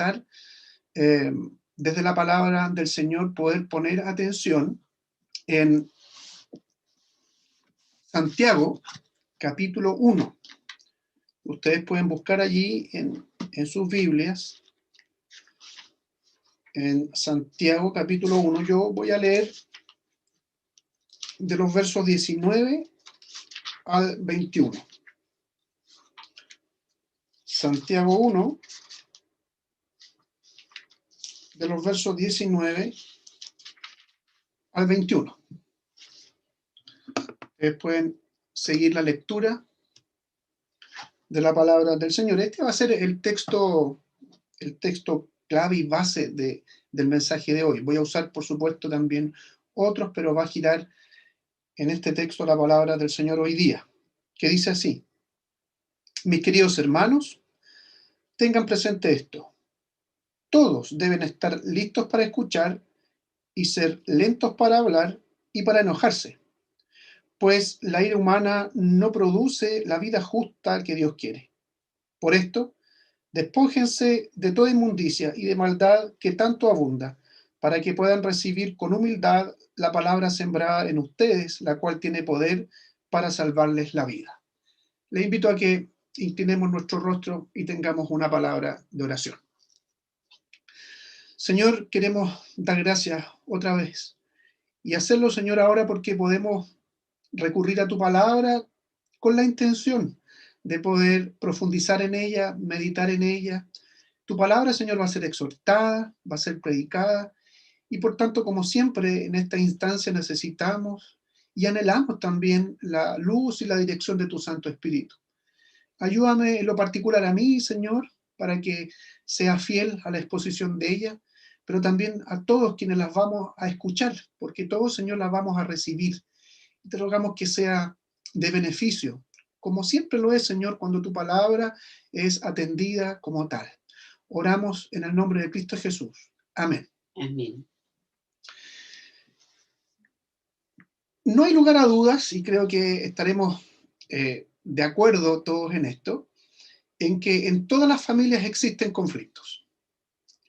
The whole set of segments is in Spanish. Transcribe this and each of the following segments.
intentar desde la palabra del Señor poder poner atención en Santiago, capítulo 1. Ustedes pueden buscar allí en sus Biblias, en Santiago, capítulo 1. Yo voy a leer de los versos 19 al 21. Santiago 1, de los versos 19 al 21. Ustedes pueden seguir la lectura de la palabra del Señor. Este va a ser el texto clave y base del mensaje de hoy. Voy a usar, por supuesto, también otros, pero va a girar en este texto la palabra del Señor hoy día, que dice así: mis queridos hermanos, tengan presente esto. Todos deben estar listos para escuchar y ser lentos para hablar y para enojarse, pues la ira humana no produce la vida justa que Dios quiere. Por esto, despójense de toda inmundicia y de maldad que tanto abunda, para que puedan recibir con humildad la palabra sembrada en ustedes, la cual tiene poder para salvarles la vida. Les invito a que inclinemos nuestro rostro y tengamos una palabra de oración. Señor, queremos dar gracias otra vez y hacerlo, Señor, ahora porque podemos recurrir a tu palabra con la intención de poder profundizar en ella, meditar en ella. Tu palabra, Señor, va a ser exhortada, va a ser predicada, y por tanto, como siempre, en esta instancia necesitamos y anhelamos también la luz y la dirección de tu Santo Espíritu. Ayúdame en lo particular a mí, Señor, para que sea fiel a la exposición de ella, pero también a todos quienes las vamos a escuchar, porque todos, Señor, las vamos a recibir. Y te rogamos que sea de beneficio, como siempre lo es, Señor, cuando tu palabra es atendida como tal. Oramos en el nombre de Cristo Jesús. Amén. Amén. No hay lugar a dudas, y creo que estaremos de acuerdo todos en esto, en que en todas las familias existen conflictos.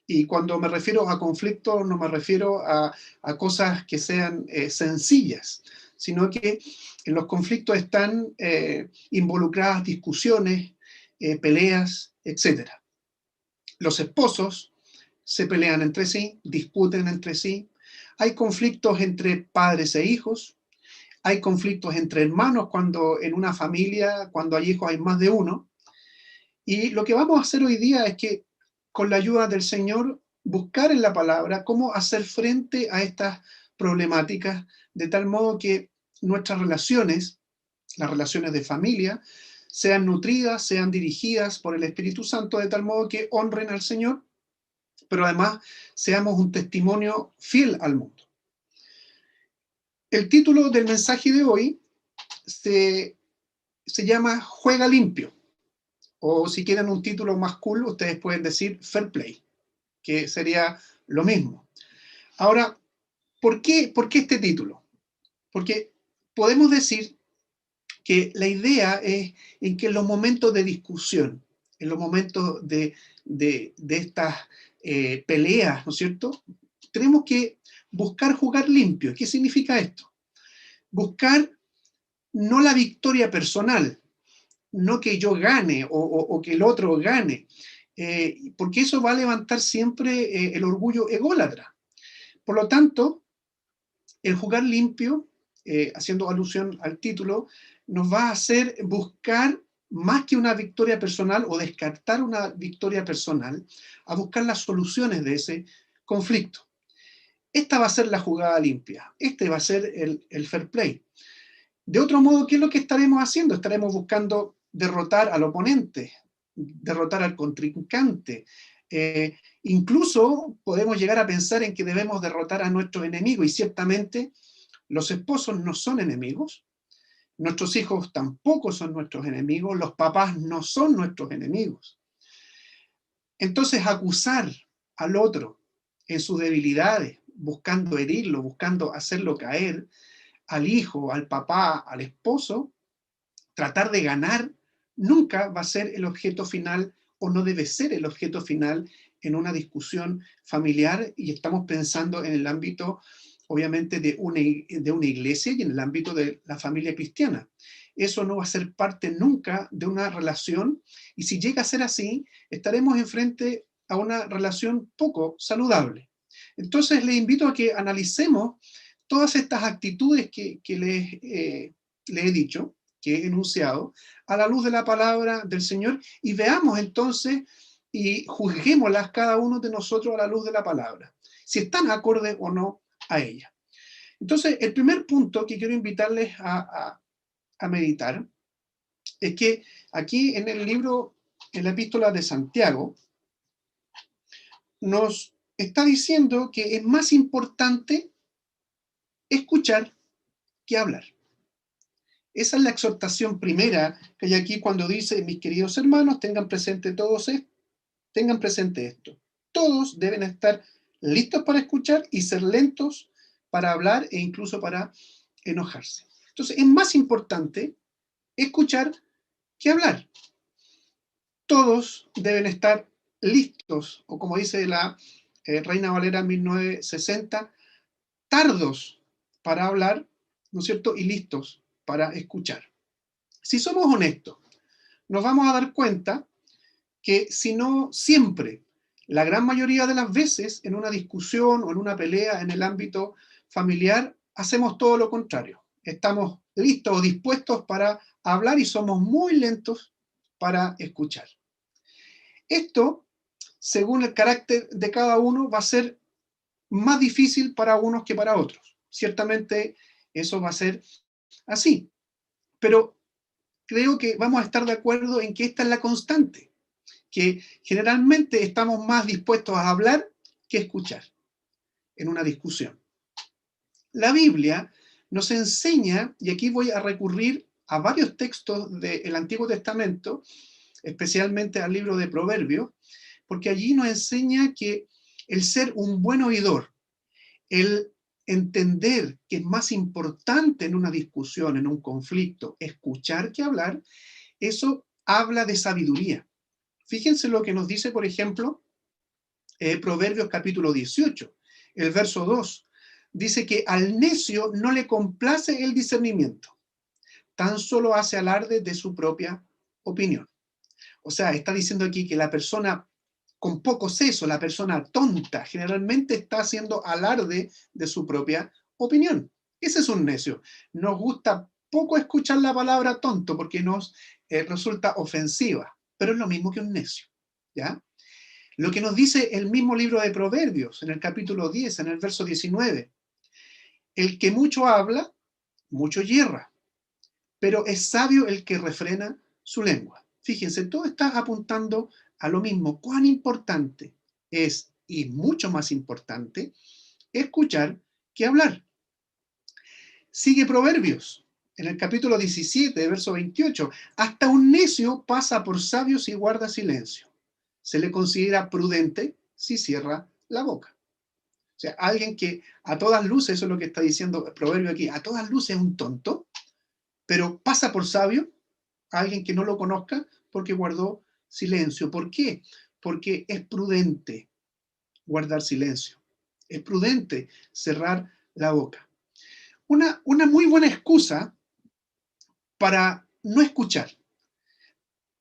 Y cuando me refiero a conflictos, no me refiero a cosas que sean sencillas, sino que en los conflictos están involucradas discusiones, peleas, etc. Los esposos se pelean entre sí, discuten entre sí. Hay conflictos entre padres e hijos. Hay conflictos entre hermanos cuando en una familia, cuando hay hijos, hay más de uno. Y lo que vamos a hacer hoy día es que, con la ayuda del Señor, buscar en la palabra cómo hacer frente a estas problemáticas, de tal modo que nuestras relaciones, las relaciones de familia, sean nutridas, sean dirigidas por el Espíritu Santo, de tal modo que honren al Señor, pero además seamos un testimonio fiel al mundo. El título del mensaje de hoy se llama Juega limpio. O si quieren un título más cool, ustedes pueden decir Fair Play, que sería lo mismo. Ahora, ¿por qué este título? Porque podemos decir que la idea es en que en los momentos de discusión, en los momentos de estas peleas, ¿no es cierto?, tenemos que buscar jugar limpio. ¿Qué significa esto? Buscar no la victoria personal, no que yo gane o que el otro gane, porque eso va a levantar siempre el orgullo ególatra. Por lo tanto, el jugar limpio, haciendo alusión al título, nos va a hacer buscar más que una victoria personal o descartar una victoria personal, a buscar las soluciones de ese conflicto. Esta va a ser la jugada limpia, este va a ser el fair play. De otro modo, ¿qué es lo que estaremos haciendo? Estaremos buscando derrotar al oponente, derrotar al contrincante. Incluso podemos llegar a pensar en que debemos derrotar a nuestros enemigos, y ciertamente los esposos no son enemigos, nuestros hijos tampoco son nuestros enemigos, los papás no son nuestros enemigos. Entonces, acusar al otro en sus debilidades, buscando herirlo, buscando hacerlo caer, al hijo, al papá, al esposo, tratar de ganar, nunca va a ser el objeto final, o no debe ser el objeto final en una discusión familiar y estamos pensando en el ámbito, obviamente, de una iglesia y en el ámbito de la familia cristiana. Eso no va a ser parte nunca de una relación, y si llega a ser así, estaremos enfrente a una relación poco saludable. Entonces, les invito a que analicemos todas estas actitudes que les he dicho, que he enunciado, a la luz de la palabra del Señor, y veamos entonces y juzguémoslas cada uno de nosotros a la luz de la palabra, si están acordes o no a ella. Entonces, el primer punto que quiero invitarles a meditar es que aquí en el libro, en la epístola de Santiago, nos está diciendo que es más importante escuchar que hablar. Esa es la exhortación primera que hay aquí cuando dice, mis queridos hermanos, tengan presente tengan presente esto. Todos deben estar listos para escuchar y ser lentos para hablar e incluso para enojarse. Entonces, es más importante escuchar que hablar. Todos deben estar listos, o como dice la Reina Valera 1960, tardos para hablar, ¿no es cierto? Y listos para escuchar. Si somos honestos, nos vamos a dar cuenta que si no siempre, la gran mayoría de las veces, en una discusión o en una pelea en el ámbito familiar, hacemos todo lo contrario. Estamos listos o dispuestos para hablar y somos muy lentos para escuchar. Esto, según el carácter de cada uno, va a ser más difícil para unos que para otros. Ciertamente eso va a ser así, pero creo que vamos a estar de acuerdo en que esta es la constante, que generalmente estamos más dispuestos a hablar que escuchar en una discusión. La Biblia nos enseña, y aquí voy a recurrir a varios textos del Antiguo Testamento, especialmente al libro de Proverbios, porque allí nos enseña que el ser un buen oidor, el entender que es más importante en una discusión, en un conflicto, escuchar que hablar, eso habla de sabiduría. Fíjense lo que nos dice, por ejemplo, Proverbios capítulo 18, el verso 2. Dice que al necio no le complace el discernimiento, tan solo hace alarde de su propia opinión. O sea, está diciendo aquí que la persona con poco seso, la persona tonta, generalmente está haciendo alarde de su propia opinión. Ese es un necio. Nos gusta poco escuchar la palabra tonto porque nos resulta ofensiva, pero es lo mismo que un necio, ¿ya? Lo que nos dice el mismo libro de Proverbios, en el capítulo 10, en el verso 19. El que mucho habla, mucho yerra, pero es sabio el que refrena su lengua. Fíjense, todo está apuntando a lo mismo. Cuán importante es, y mucho más importante, escuchar que hablar. Sigue Proverbios, en el capítulo 17, verso 28. Hasta un necio pasa por sabios y guarda silencio. Se le considera prudente si cierra la boca. O sea, alguien que a todas luces, eso es lo que está diciendo el proverbio aquí, a todas luces es un tonto, pero pasa por sabio, a alguien que no lo conozca, porque guardó silencio. ¿Por qué? Porque es prudente guardar silencio. Es prudente cerrar la boca. Una muy buena excusa para no escuchar.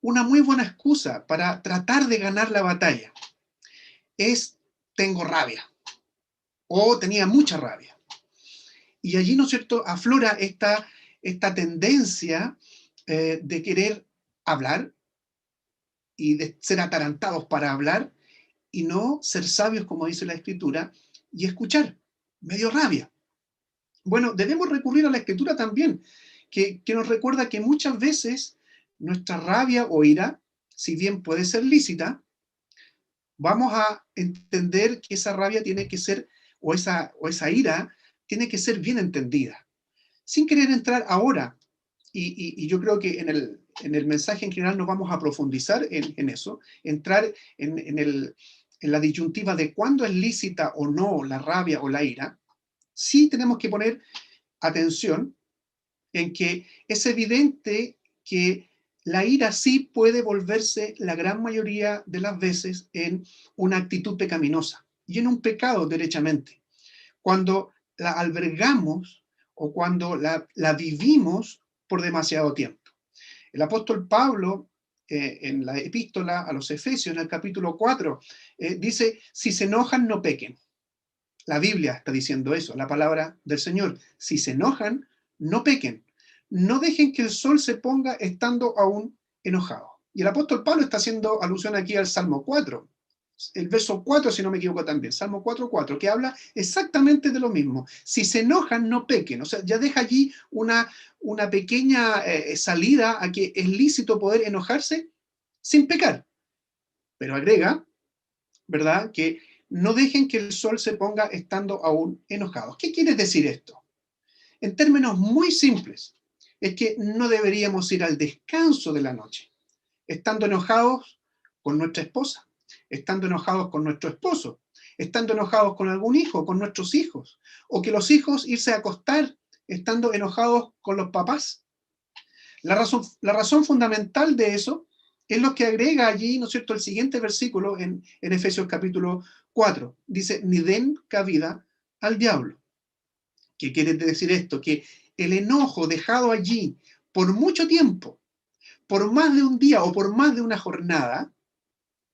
Una muy buena excusa para tratar de ganar la batalla es tengo rabia o tenía mucha rabia. Y allí, ¿no es cierto?, aflora esta tendencia de querer hablar y de ser atarantados para hablar y no ser sabios, como dice la Escritura, y escuchar. Me dio rabia. Bueno, debemos recurrir a la Escritura también, que nos recuerda que muchas veces nuestra rabia o ira, si bien puede ser lícita, vamos a entender que esa rabia tiene que ser, o esa ira, tiene que ser bien entendida. Sin querer entrar ahora, y yo creo que en el mensaje en general nos vamos a profundizar en eso, entrar en la disyuntiva de cuándo es lícita o no la rabia o la ira, sí tenemos que poner atención en que es evidente que la ira sí puede volverse la gran mayoría de las veces en una actitud pecaminosa y en un pecado derechamente, cuando la albergamos o cuando la vivimos por demasiado tiempo. El apóstol Pablo, en la epístola a los Efesios, en el capítulo 4, dice, si se enojan, no pequen. La Biblia está diciendo eso, la palabra del Señor. Si se enojan, no pequen. No dejen que el sol se ponga estando aún enojado. Y el apóstol Pablo está haciendo alusión aquí al Salmo 4. El verso 4, si no me equivoco también, Salmo 4:4, que habla exactamente de lo mismo. Si se enojan, no pequen. O sea, ya deja allí una pequeña salida a que es lícito poder enojarse sin pecar. Pero agrega, ¿verdad?, que no dejen que el sol se ponga estando aún enojados. ¿Qué quiere decir esto? En términos muy simples, es que no deberíamos ir al descanso de la noche estando enojados con nuestra esposa, estando enojados con nuestro esposo, estando enojados con algún hijo, con nuestros hijos, o que los hijos irse a acostar estando enojados con los papás. La razón fundamental de eso es lo que agrega allí, ¿no es cierto?, el siguiente versículo en Efesios capítulo 4. Dice, ni den cabida al diablo. ¿Qué quiere decir esto? Que el enojo dejado allí por mucho tiempo, por más de un día o por más de una jornada,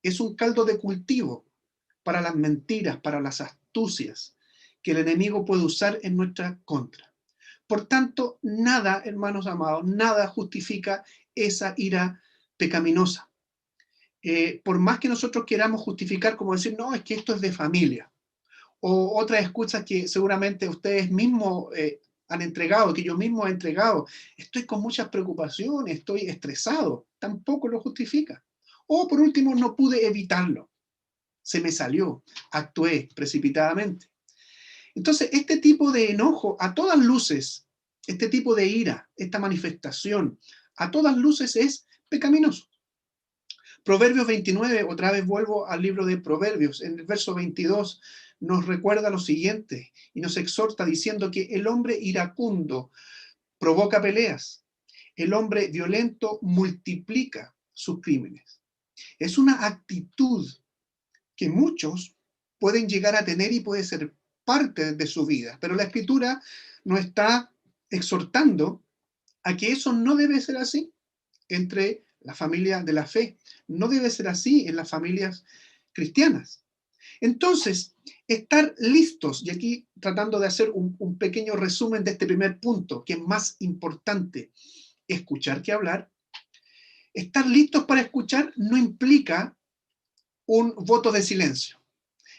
es un caldo de cultivo para las mentiras, para las astucias que el enemigo puede usar en nuestra contra. Por tanto, nada, hermanos amados, nada justifica esa ira pecaminosa. Por más que nosotros queramos justificar, como decir, no, es que esto es de familia, o otras excusas que seguramente ustedes mismos han entregado, que yo mismo he entregado, estoy con muchas preocupaciones, estoy estresado, tampoco lo justifica. O por último, no pude evitarlo, se me salió, actué precipitadamente. Entonces, este tipo de enojo, a todas luces, este tipo de ira, esta manifestación, a todas luces es pecaminoso. Proverbios 29, otra vez vuelvo al libro de Proverbios, en el verso 22 nos recuerda lo siguiente y nos exhorta diciendo que el hombre iracundo provoca peleas, el hombre violento multiplica sus crímenes. Es una actitud que muchos pueden llegar a tener y puede ser parte de su vida, pero la Escritura nos está exhortando a que eso no debe ser así entre la familia de la fe, no debe ser así en las familias cristianas. Entonces, estar listos, y aquí tratando de hacer un pequeño resumen de este primer punto, que es más importante, escuchar que hablar, estar listos para escuchar no implica un voto de silencio.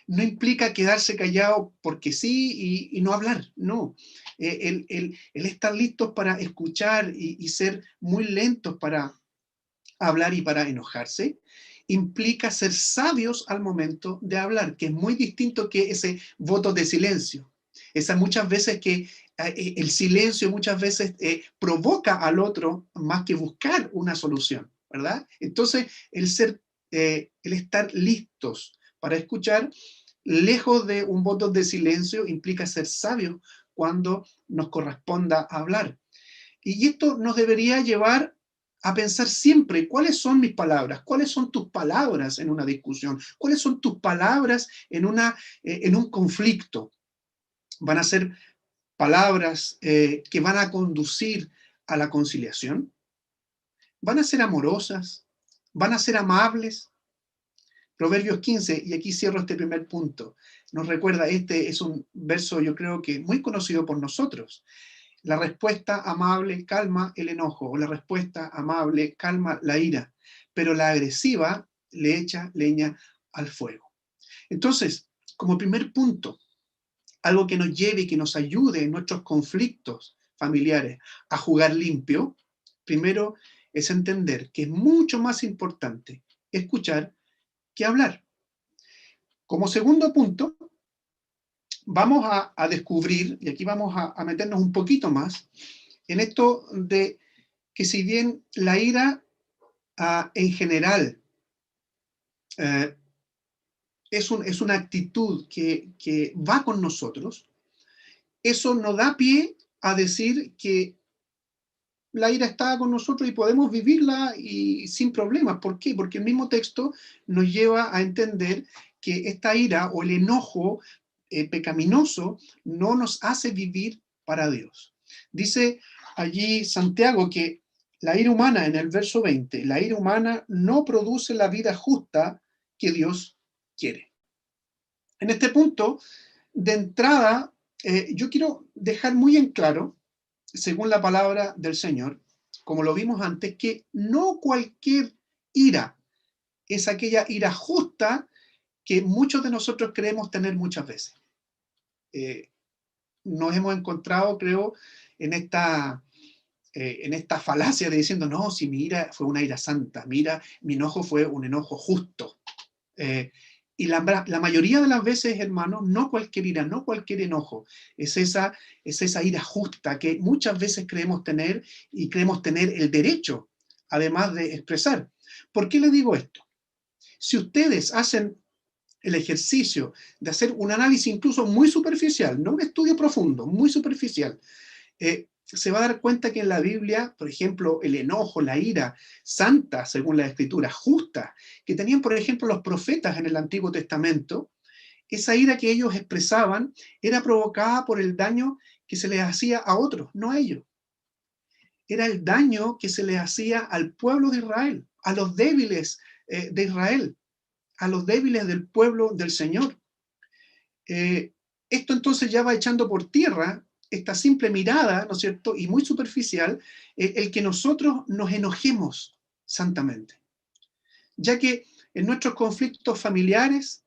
No implica quedarse callado porque sí y no hablar, no. El estar listos para escuchar y ser muy lentos para hablar y para enojarse, implica ser sabios al momento de hablar, que es muy distinto que ese voto de silencio. Esa muchas veces que el silencio muchas veces provoca al otro más que buscar una solución, ¿verdad? Entonces, el estar listos para escuchar, lejos de un voto de silencio, implica ser sabios cuando nos corresponda hablar. Y esto nos debería llevar a pensar siempre cuáles son mis palabras, cuáles son tus palabras en una discusión, cuáles son tus palabras en un conflicto. ¿Van a ser palabras que van a conducir a la conciliación? ¿Van a ser amorosas? ¿Van a ser amables? Proverbios 15, y aquí cierro este primer punto, nos recuerda, este es un verso yo creo que muy conocido por nosotros. La respuesta amable calma el enojo, o la respuesta amable calma la ira, pero la agresiva le echa leña al fuego. Entonces, como primer punto, algo que nos lleve y que nos ayude en nuestros conflictos familiares a jugar limpio, primero es entender que es mucho más importante escuchar que hablar. Como segundo punto, vamos a descubrir, y aquí vamos a meternos un poquito más, en esto de que si bien la ira en general eh, es una actitud que va con nosotros, eso no da pie a decir que la ira está con nosotros y podemos vivirla y sin problemas. ¿Por qué? Porque el mismo texto nos lleva a entender que esta ira o el enojo pecaminoso no nos hace vivir para Dios. Dice allí Santiago que la ira humana, en el verso 20, la ira humana no produce la vida justa que Dios quiere. En este punto, de entrada, yo quiero dejar muy en claro, según la palabra del Señor, como lo vimos antes, que no cualquier ira es aquella ira justa que muchos de nosotros creemos tener muchas veces. Eh, Nos hemos encontrado, creo, en esta falacia de diciendo, no, si mi ira fue una ira santa, mi enojo fue un enojo justo. Eh, y la mayoría de las veces, hermanos, no cualquier ira, no cualquier enojo, es esa ira justa que muchas veces creemos tener y creemos tener el derecho, además de expresar. ¿Por qué le digo esto? Si ustedes hacen el ejercicio de hacer un análisis incluso muy superficial, no un estudio profundo, muy superficial, se va a dar cuenta que en la Biblia, por ejemplo, el enojo, la ira santa, según la Escritura, justa, que tenían, por ejemplo, los profetas en el Antiguo Testamento, esa ira que ellos expresaban era provocada por el daño que se les hacía a otros, no a ellos. Era el daño que se les hacía al pueblo de Israel, a los débiles de Israel, a los débiles del pueblo del Señor. Esto entonces ya va echando por tierra esta simple mirada, ¿no es cierto?, y muy superficial, el que nosotros nos enojemos santamente. Ya que en nuestros conflictos familiares,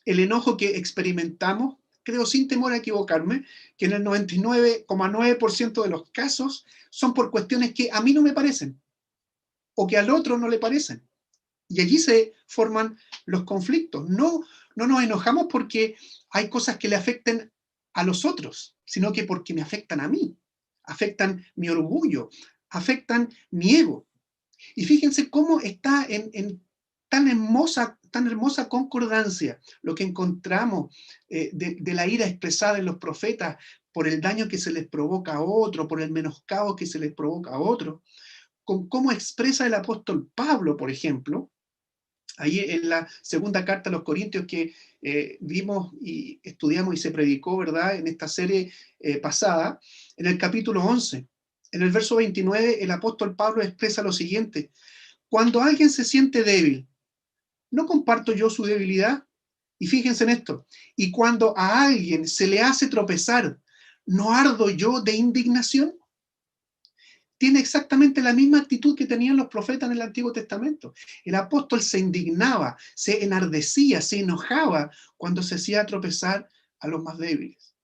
el enojo que experimentamos, creo sin temor a equivocarme, que en el 99,9% de los casos son por cuestiones que a mí no me parecen, o que al otro no le parecen. Y allí se forman los conflictos. No nos enojamos porque hay cosas que le afecten a los otros, sino que porque me afectan a mí, afectan mi orgullo, afectan mi ego. Y fíjense cómo está en tan hermosa concordancia lo que encontramos de la ira expresada en los profetas por el daño que se les provoca a otro, por el menoscabo que se les provoca a otro, con cómo expresa el apóstol Pablo, por ejemplo, ahí en la segunda carta a los Corintios que vimos y estudiamos y se predicó, ¿verdad?, en esta serie pasada, en el capítulo 11, en el verso 29, el apóstol Pablo expresa lo siguiente: cuando alguien se siente débil, ¿no comparto yo su debilidad? Y fíjense en esto, y cuando a alguien se le hace tropezar, ¿no ardo yo de indignación? Tiene exactamente la misma actitud que tenían los profetas en el Antiguo Testamento. El apóstol se indignaba, se enardecía, se enojaba cuando se hacía tropezar a los más débiles.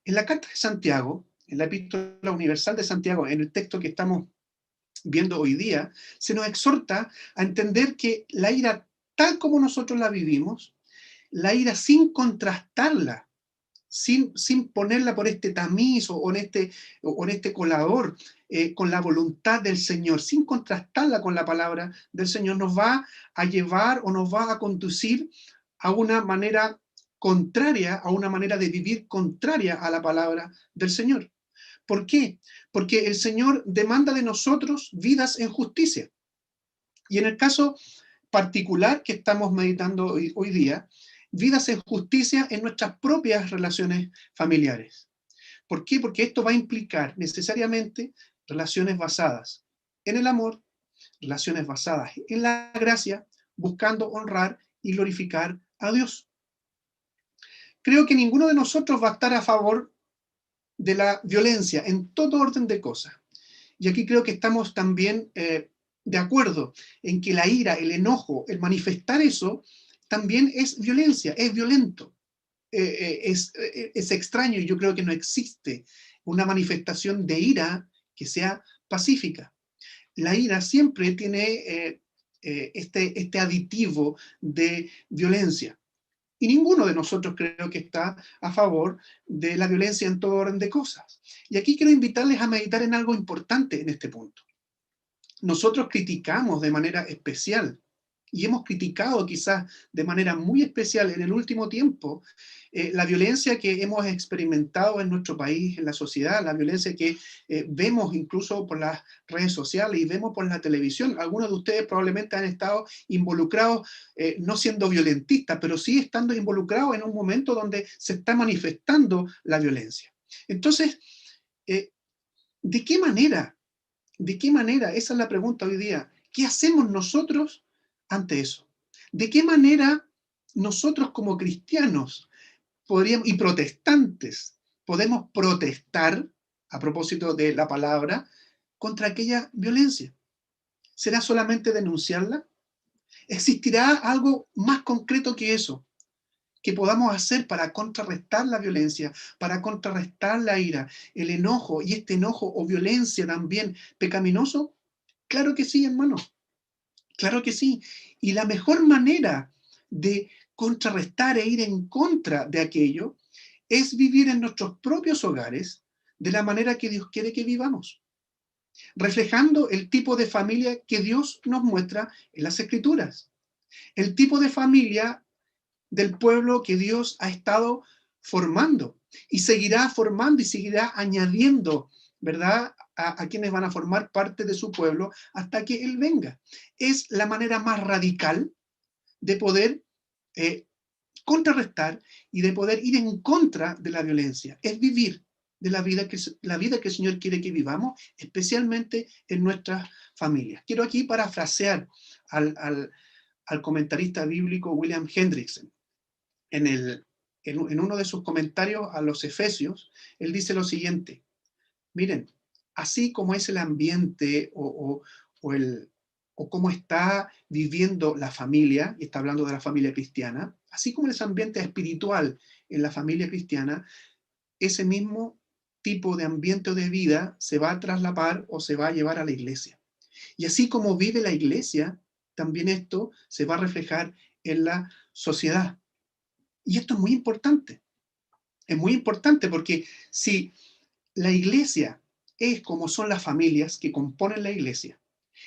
En la carta de Santiago, en la epístola universal de Santiago, en el texto que estamos viendo hoy día, se nos exhorta a entender que la ira tal como nosotros la vivimos, la ira sin contrastarla, sin ponerla por este tamiz o en este colador, con la voluntad del Señor, sin contrastarla con la palabra del Señor, nos va a llevar o nos va a conducir a una manera contraria, a una manera de vivir contraria a la palabra del Señor. ¿Por qué? Porque el Señor demanda de nosotros vidas en justicia. Y en el caso particular que estamos meditando hoy día, vidas en justicia en nuestras propias relaciones familiares. ¿Por qué? Porque esto va a implicar necesariamente relaciones basadas en el amor, relaciones basadas en la gracia, buscando honrar y glorificar a Dios. Creo que ninguno de nosotros va a estar a favor de la violencia en todo orden de cosas. Y aquí creo que estamos también de acuerdo en que la ira, el enojo, el manifestar eso, también es violencia, es violento. Es extraño y yo creo que no existe una manifestación de ira que sea pacífica. La ira siempre tiene este aditivo de violencia. Y ninguno de nosotros creo que está a favor de la violencia en todo orden de cosas. Y aquí quiero invitarles a meditar en algo importante en este punto. Nosotros criticamos de manera especial y hemos criticado quizás de manera muy especial en el último tiempo la violencia que hemos experimentado en nuestro país, en la sociedad, la violencia que vemos incluso por las redes sociales y vemos por la televisión. Algunos de ustedes probablemente han estado involucrados, no siendo violentistas, pero sí estando involucrados en un momento donde se está manifestando la violencia. Entonces, eh, ¿de qué manera? ¿De qué manera? Esa es la pregunta hoy día. ¿Qué hacemos nosotros ante eso? ¿De qué manera nosotros como cristianos podríamos, y protestantes podemos protestar, a propósito de la palabra, contra aquella violencia? ¿Será solamente denunciarla? ¿Existirá algo más concreto que eso que podamos hacer para contrarrestar la violencia, para contrarrestar la ira, el enojo y este enojo o violencia también pecaminoso? Claro que sí, hermano. Claro que sí. Y la mejor manera de contrarrestar e ir en contra de aquello es vivir en nuestros propios hogares de la manera que Dios quiere que vivamos, reflejando el tipo de familia que Dios nos muestra en las Escrituras, el tipo de familia del pueblo que Dios ha estado formando y seguirá formando y seguirá añadiendo, ¿verdad? A quienes van a formar parte de su pueblo hasta que Él venga. Es la manera más radical de poder eh, contrarrestar y de poder ir en contra de la violencia. Es vivir de la vida que el Señor quiere que vivamos, especialmente en nuestras familias. Quiero aquí parafrasear al comentarista bíblico William Hendrickson. En uno de sus comentarios a los Efesios, él dice lo siguiente: miren, así como es el ambiente o cómo está viviendo la familia, y está hablando de la familia cristiana, así como ese ambiente espiritual en la familia cristiana, ese mismo tipo de ambiente o de vida se va a trasladar o se va a llevar a la iglesia. Y así como vive la iglesia, también esto se va a reflejar en la sociedad. Y esto es muy importante porque si la iglesia es como son las familias que componen la iglesia,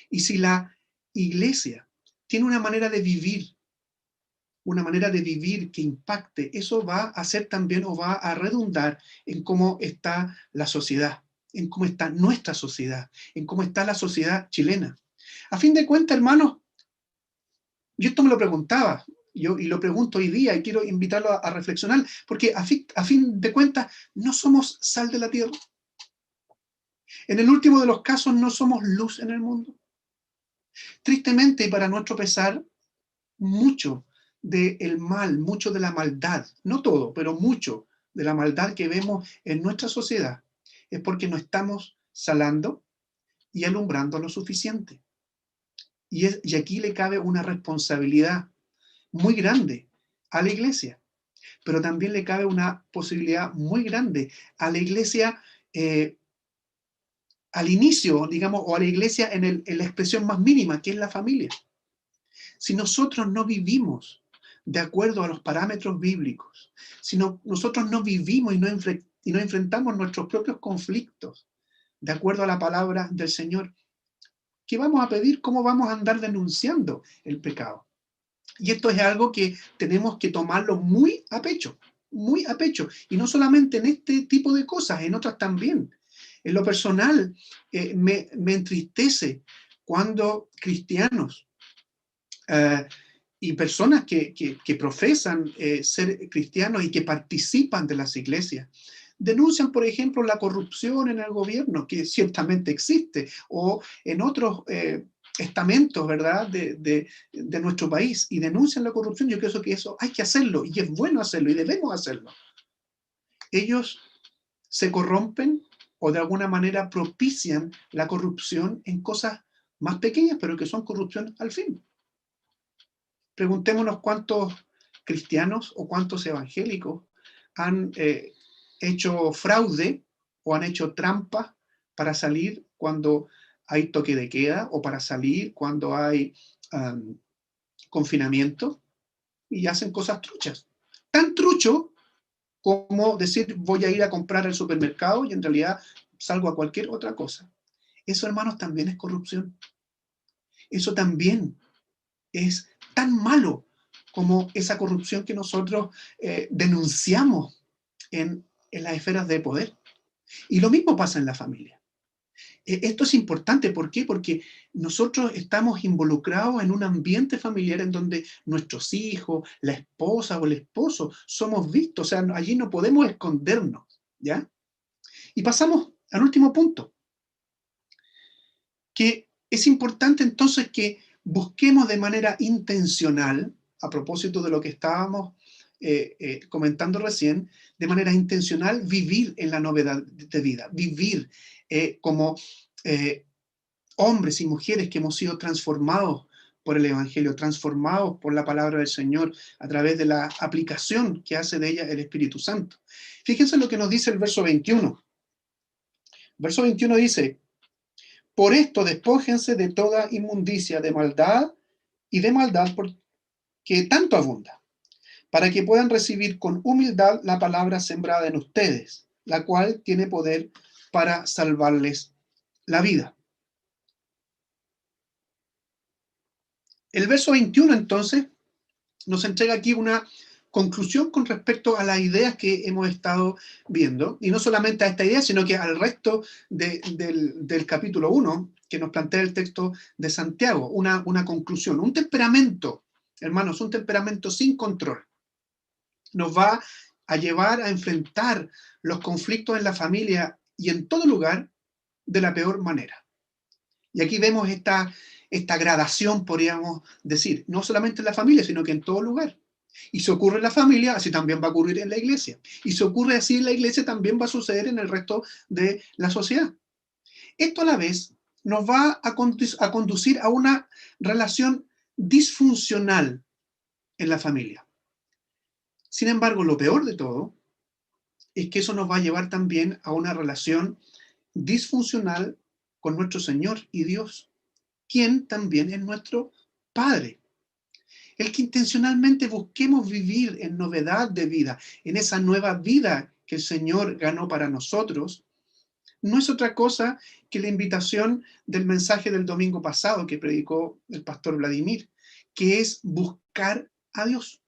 y si la iglesia tiene una manera de vivir que impacte, eso va a hacer también o va a redundar en cómo está la sociedad, en cómo está nuestra sociedad, en cómo está la sociedad chilena. A fin de cuentas, hermanos, yo esto me lo preguntaba, y lo pregunto hoy día, y quiero invitarlo a reflexionar, porque a fin de cuentas, no somos sal de la tierra. En el último de los casos, no somos luz en el mundo. Tristemente, y para nuestro pesar, mucho del mal, mucho de la maldad, no todo, pero mucho de la maldad que vemos en nuestra sociedad, es porque no estamos salando y alumbrando lo suficiente. Y aquí le cabe una responsabilidad muy grande a la iglesia, pero también le cabe una posibilidad muy grande a la iglesia al inicio, digamos, o a la iglesia en la expresión más mínima, que es la familia. Si nosotros no vivimos de acuerdo a los parámetros bíblicos, si nosotros no vivimos y no enfrentamos nuestros propios conflictos de acuerdo a la palabra del Señor, ¿qué vamos a pedir? ¿Cómo vamos a andar denunciando el pecado? Y esto es algo que tenemos que tomarlo muy a pecho, muy a pecho. Y no solamente en este tipo de cosas, en otras también. En lo personal, me entristece cuando cristianos eh, y personas que profesan ser cristianos y que participan de las iglesias, denuncian, por ejemplo, la corrupción en el gobierno, que ciertamente existe, o en otros estamentos, ¿verdad?, de nuestro país, y denuncian la corrupción. Yo creo que eso hay que hacerlo, y es bueno hacerlo, y debemos hacerlo. Ellos se corrompen o de alguna manera propician la corrupción en cosas más pequeñas, pero que son corrupción al fin. Preguntémonos cuántos cristianos o cuántos evangélicos han hecho fraude o han hecho trampa para salir cuando hay toque de queda o para salir cuando hay confinamiento, y hacen cosas truchas. Tan trucho como decir voy a ir a comprar al supermercado y en realidad salgo a cualquier otra cosa. Eso, hermanos, también es corrupción. Eso también es tan malo como esa corrupción que nosotros denunciamos en las esferas de poder. Y lo mismo pasa en la familia. Esto es importante, ¿por qué? Porque nosotros estamos involucrados en un ambiente familiar en donde nuestros hijos, la esposa o el esposo somos vistos, o sea, allí no podemos escondernos, ¿ya? Y pasamos al último punto, que es importante entonces que busquemos de manera intencional, a propósito de lo que estábamos comentando recién, de manera intencional vivir en la novedad de vida, vivir como eh, hombres y mujeres que hemos sido transformados por el Evangelio, transformados por la palabra del Señor a través de la aplicación que hace de ella el Espíritu Santo. Fíjense lo que nos dice el verso 21. Verso 21 dice: por esto despójense de toda inmundicia de maldad porque tanto abunda, para que puedan recibir con humildad la palabra sembrada en ustedes, la cual tiene poder para salvarles la vida. El verso 21 entonces nos entrega aquí una conclusión con respecto a las ideas que hemos estado viendo, y no solamente a esta idea, sino que al resto del capítulo 1, que nos plantea el texto de Santiago, una conclusión, un temperamento, hermanos, un temperamento sin control. Nos va a llevar a enfrentar los conflictos en la familia y en todo lugar de la peor manera. Y aquí vemos esta gradación, podríamos decir, no solamente en la familia, sino que en todo lugar. Y si ocurre en la familia, así también va a ocurrir en la iglesia. Y si ocurre así en la iglesia, también va a suceder en el resto de la sociedad. Esto a la vez nos va a conducir a una relación disfuncional en la familia. Sin embargo, lo peor de todo es que eso nos va a llevar también a una relación disfuncional con nuestro Señor y Dios, quien también es nuestro Padre. El que intencionalmente busquemos vivir en novedad de vida, en esa nueva vida que el Señor ganó para nosotros, no es otra cosa que la invitación del mensaje del domingo pasado que predicó el pastor Vladimir, que es buscar a Dios.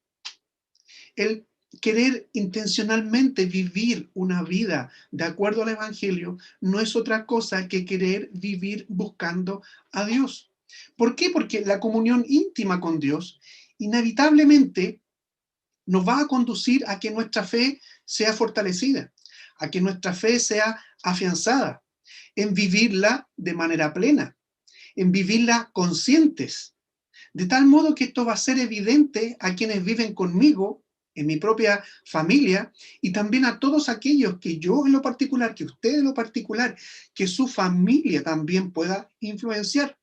El querer intencionalmente vivir una vida de acuerdo al Evangelio no es otra cosa que querer vivir buscando a Dios. ¿Por qué? Porque la comunión íntima con Dios inevitablemente nos va a conducir a que nuestra fe sea fortalecida, a que nuestra fe sea afianzada, en vivirla de manera plena, en vivirla conscientes, de tal modo que esto va a ser evidente a quienes viven conmigo, en mi propia familia, y también a todos aquellos que yo en lo particular, que usted en lo particular, que su familia también pueda influenciar.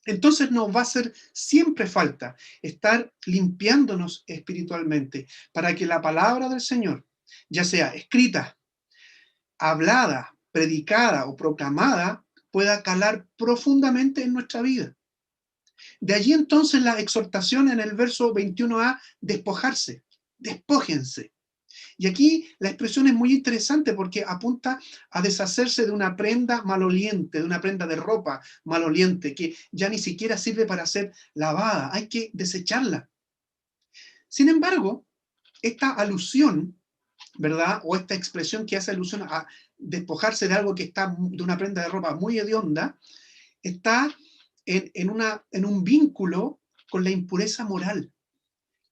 Entonces nos va a hacer siempre falta estar limpiándonos espiritualmente para que la palabra del Señor, ya sea escrita, hablada, predicada o proclamada, pueda calar profundamente en nuestra vida. De allí entonces la exhortación en el verso 21a, despojarse, despójense. Y aquí la expresión es muy interesante porque apunta a deshacerse de una prenda maloliente, de una prenda de ropa maloliente, que ya ni siquiera sirve para ser lavada, hay que desecharla. Sin embargo, esta alusión, ¿verdad? O esta expresión que hace alusión a despojarse de algo que está, de una prenda de ropa muy hedionda, está en un vínculo con la impureza moral,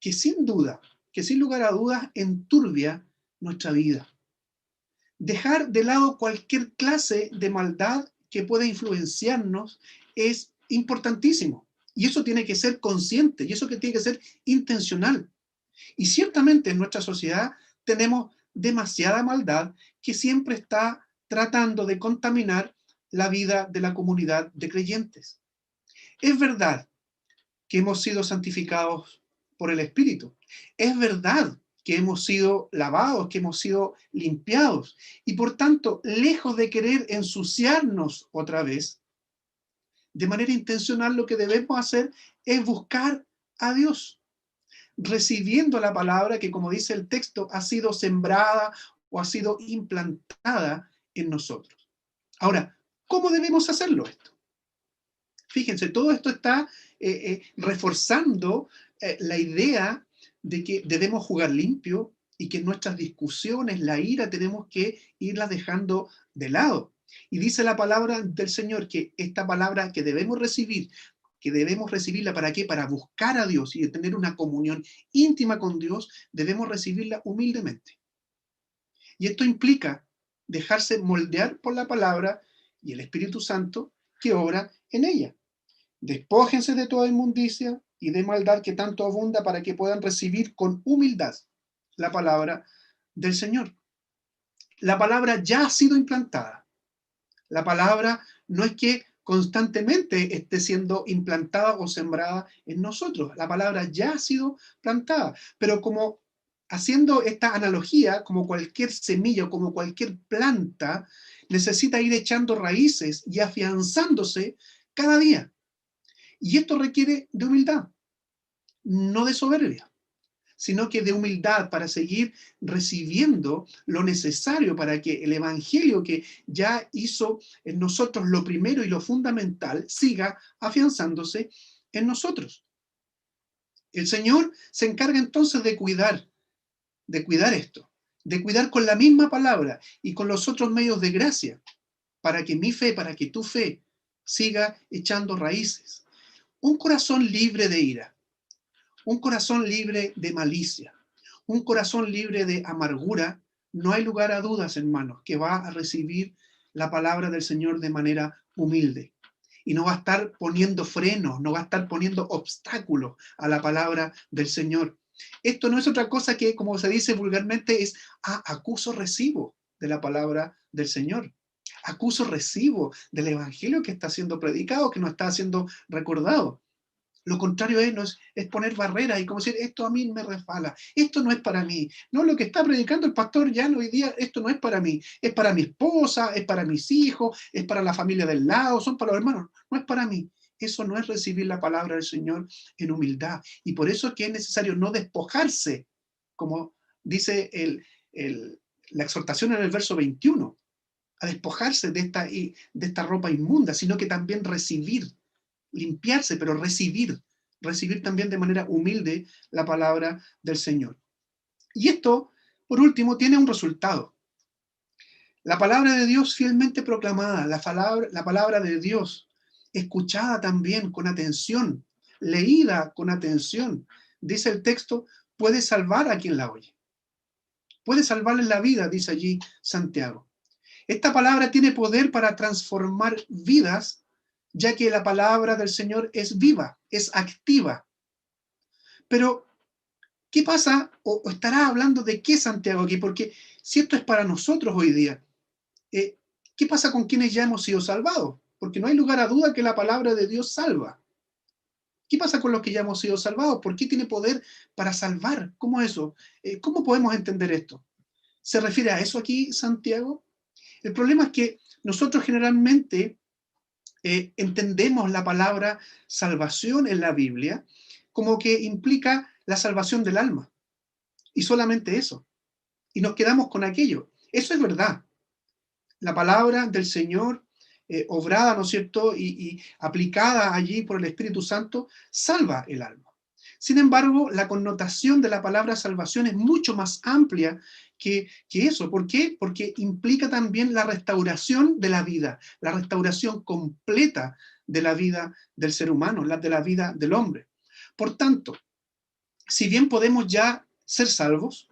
que sin duda, que sin lugar a dudas, enturbia nuestra vida. Dejar de lado cualquier clase de maldad que pueda influenciarnos es importantísimo. Y eso tiene que ser consciente, y eso que tiene que ser intencional. Y ciertamente en nuestra sociedad tenemos demasiada maldad que siempre está tratando de contaminar la vida de la comunidad de creyentes. Es verdad que hemos sido santificados por el Espíritu. Es verdad que hemos sido lavados, que hemos sido limpiados. Y por tanto, lejos de querer ensuciarnos otra vez, de manera intencional lo que debemos hacer es buscar a Dios, recibiendo la palabra que, como dice el texto, ha sido sembrada o ha sido implantada en nosotros. Ahora, ¿cómo debemos hacerlo esto? Fíjense, todo esto está reforzando la idea de que debemos jugar limpio y que nuestras discusiones, la ira, tenemos que irlas dejando de lado. Y dice la palabra del Señor que esta palabra que debemos recibirla, ¿para qué? Para buscar a Dios y tener una comunión íntima con Dios, debemos recibirla humildemente. Y esto implica dejarse moldear por la palabra y el Espíritu Santo que obra en ella. Despójense de toda inmundicia y de maldad que tanto abunda para que puedan recibir con humildad la palabra del Señor. La palabra ya ha sido implantada. La palabra no es que constantemente esté siendo implantada o sembrada en nosotros. La palabra ya ha sido plantada, pero como haciendo esta analogía, como cualquier semilla o como cualquier planta, necesita ir echando raíces y afianzándose cada día. Y esto requiere de humildad, no de soberbia, sino que de humildad para seguir recibiendo lo necesario para que el evangelio que ya hizo en nosotros lo primero y lo fundamental siga afianzándose en nosotros. El Señor se encarga entonces de cuidar esto, de cuidar con la misma palabra y con los otros medios de gracia, para que mi fe, para que tu fe siga echando raíces. Un corazón libre de ira, un corazón libre de malicia, un corazón libre de amargura, no hay lugar a dudas, hermanos, que va a recibir la palabra del Señor de manera humilde. Y no va a estar poniendo frenos, no va a estar poniendo obstáculos a la palabra del Señor. Esto no es otra cosa que, como se dice vulgarmente, es acuso recibo de la palabra del Señor. Acuso recibo del evangelio que está siendo predicado, que no está siendo recordado. Lo contrario es poner barreras y como decir, esto a mí me resbala, esto no es para mí. No, lo que está predicando el pastor ya hoy día, esto no es para mí, es para mi esposa, es para mis hijos, es para la familia del lado, son para los hermanos, no es para mí. Eso no es recibir la palabra del Señor en humildad. Y por eso es que es necesario no despojarse, como dice la exhortación en el verso 21, a despojarse de esta ropa inmunda, sino que también recibir, limpiarse, pero recibir también de manera humilde la palabra del Señor. Y esto, por último, tiene un resultado. La palabra de Dios fielmente proclamada, la palabra de Dios escuchada también con atención, leída con atención, dice el texto, puede salvar a quien la oye. Puede salvarle la vida, dice allí Santiago. Esta palabra tiene poder para transformar vidas, ya que la palabra del Señor es viva, es activa. Pero, ¿qué pasa? O estará hablando de qué Santiago aquí, porque si esto es para nosotros hoy día, eh, ¿qué pasa con quienes ya hemos sido salvados? Porque no hay lugar a duda que la palabra de Dios salva. ¿Qué pasa con los que ya hemos sido salvados? ¿Por qué tiene poder para salvar? ¿Cómo es eso? ¿Cómo podemos entender esto? ¿Se refiere a eso aquí Santiago? El problema es que nosotros generalmente entendemos la palabra salvación en la Biblia como que implica la salvación del alma. Y solamente eso. Y nos quedamos con aquello. Eso es verdad. La palabra del Señor, obrada, ¿no es cierto?, y aplicada allí por el Espíritu Santo, salva el alma. Sin embargo, la connotación de la palabra salvación es mucho más amplia que eso. ¿Por qué? Porque implica también la restauración de la vida, la restauración completa de la vida del ser humano, de la vida del hombre. Por tanto, si bien podemos ya ser salvos,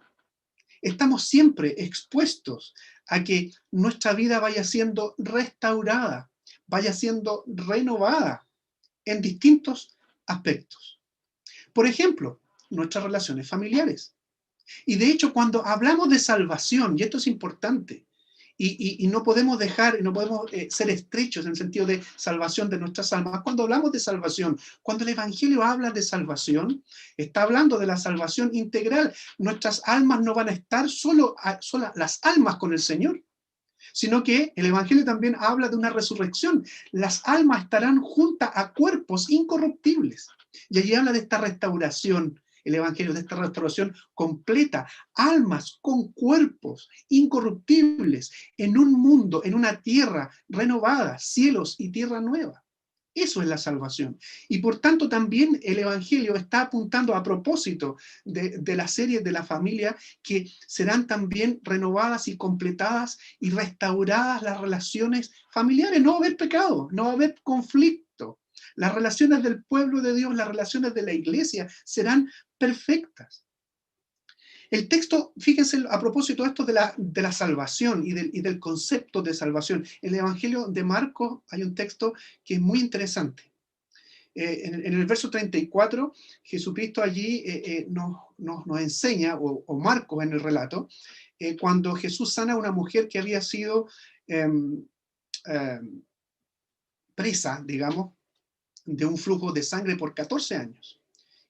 estamos siempre expuestos a que nuestra vida vaya siendo restaurada, vaya siendo renovada en distintos aspectos. Por ejemplo, nuestras relaciones familiares. Y de hecho, cuando hablamos de salvación, y esto es importante, y no podemos dejar, no podemos ser estrechos en el sentido de salvación de nuestras almas. Cuando hablamos de salvación, cuando el Evangelio habla de salvación, está hablando de la salvación integral. Nuestras almas no van a estar solo las almas con el Señor, sino que el Evangelio también habla de una resurrección. Las almas estarán juntas a cuerpos incorruptibles. Y allí habla de esta restauración, el Evangelio, de esta restauración completa. Almas con cuerpos incorruptibles en un mundo, en una tierra renovada, cielos y tierra nueva. Eso es la salvación. Y por tanto también el Evangelio está apuntando a propósito de la serie de la familia, que serán también renovadas y completadas y restauradas las relaciones familiares. No va a haber pecado, no va a haber conflicto. Las relaciones del pueblo de Dios, las relaciones de la iglesia serán perfectas. El texto, fíjense a propósito de esto de la salvación y del concepto de salvación. En el Evangelio de Marcos hay un texto que es muy interesante. En el verso 34, Jesucristo allí nos enseña, o Marcos en el relato, cuando Jesús sana a una mujer que había sido em, em, presa, digamos, de un flujo de sangre por 14 años.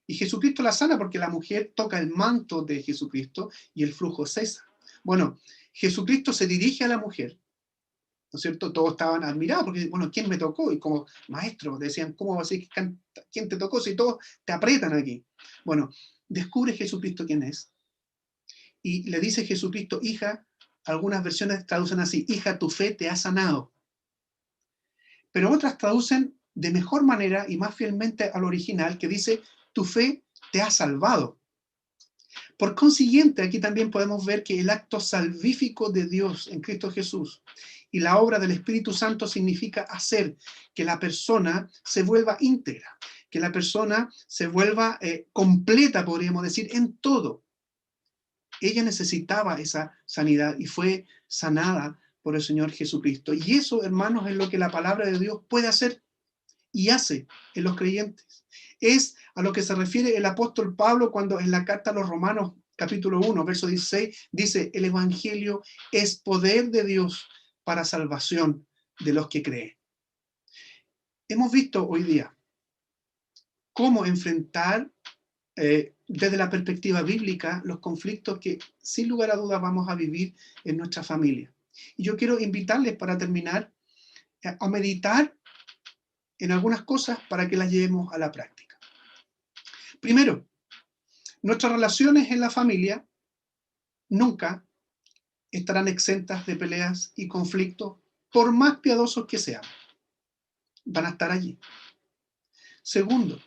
Y Jesucristo la sana porque la mujer toca el manto de Jesucristo y el flujo cesa. Bueno, Jesucristo se dirige a la mujer, ¿no es cierto? Todos estaban admirados porque, bueno, ¿quién me tocó? Y como maestro decían, ¿cómo va a ser quién te tocó si todos te aprietan aquí? Bueno, descubre Jesucristo quién es y le dice Jesucristo, hija, algunas versiones traducen así, hija, tu fe te ha sanado. Pero otras traducen de mejor manera y más fielmente al original, que dice, tu fe te ha salvado. Por consiguiente, aquí también podemos ver que el acto salvífico de Dios en Cristo Jesús y la obra del Espíritu Santo significa hacer que la persona se vuelva íntegra, que la persona se vuelva completa, podríamos decir, en todo. Ella necesitaba esa sanidad y fue sanada por el Señor Jesucristo. Y eso, hermanos, es lo que la palabra de Dios puede hacer y hace en los creyentes. Es a lo que se refiere el apóstol Pablo cuando en la carta a los Romanos, capítulo 1, verso 16, dice, el Evangelio es poder de Dios para salvación de los que creen. Hemos visto hoy día cómo enfrentar desde la perspectiva bíblica los conflictos que sin lugar a dudas vamos a vivir en nuestra familia. Y yo quiero invitarles para terminar a meditar en algunas cosas para que las llevemos a la práctica. Primero, nuestras relaciones en la familia nunca estarán exentas de peleas y conflictos, por más piadosos que sean. Van a estar allí. Segundo,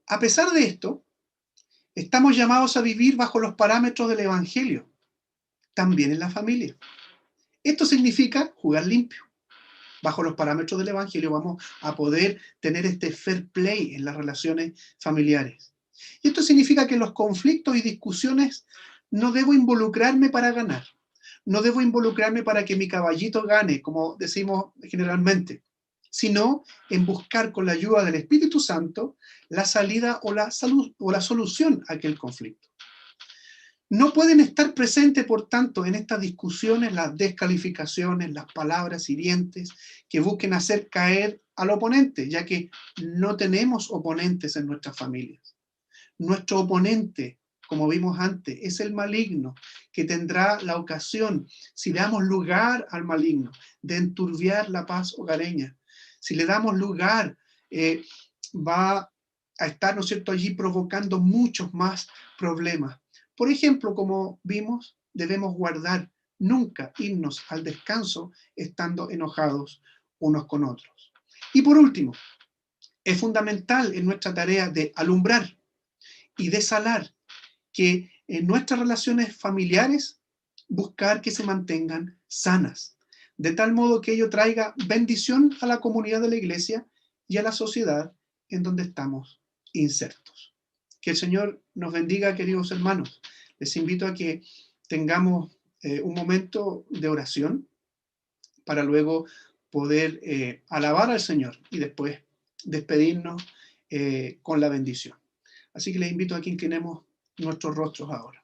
a pesar de esto, estamos llamados a vivir bajo los parámetros del Evangelio, también en la familia. Esto significa jugar limpio. Bajo los parámetros del Evangelio vamos a poder tener este fair play en las relaciones familiares. Y esto significa que en los conflictos y discusiones no debo involucrarme para ganar. No debo involucrarme para que mi caballito gane, como decimos generalmente, sino en buscar con la ayuda del Espíritu Santo la salida o la solución a aquel conflicto. No pueden estar presentes, por tanto, en estas discusiones las descalificaciones, las palabras hirientes que busquen hacer caer al oponente, ya que no tenemos oponentes en nuestras familias. Nuestro oponente, como vimos antes, es el maligno, que tendrá la ocasión, si le damos lugar al maligno, de enturbiar la paz hogareña. Si le damos lugar, va a estar, ¿no es cierto?, allí provocando muchos más problemas. Por ejemplo, como vimos, debemos guardar, nunca irnos al descanso estando enojados unos con otros. Y por último, es fundamental en nuestra tarea de alumbrar y de salar que en nuestras relaciones familiares buscar que se mantengan sanas, de tal modo que ello traiga bendición a la comunidad de la iglesia y a la sociedad en donde estamos insertos. Que el Señor nos bendiga, queridos hermanos. Les invito a que tengamos un momento de oración para luego poder alabar al Señor y después despedirnos con la bendición. Así que les invito a que inclinemos nuestros rostros ahora.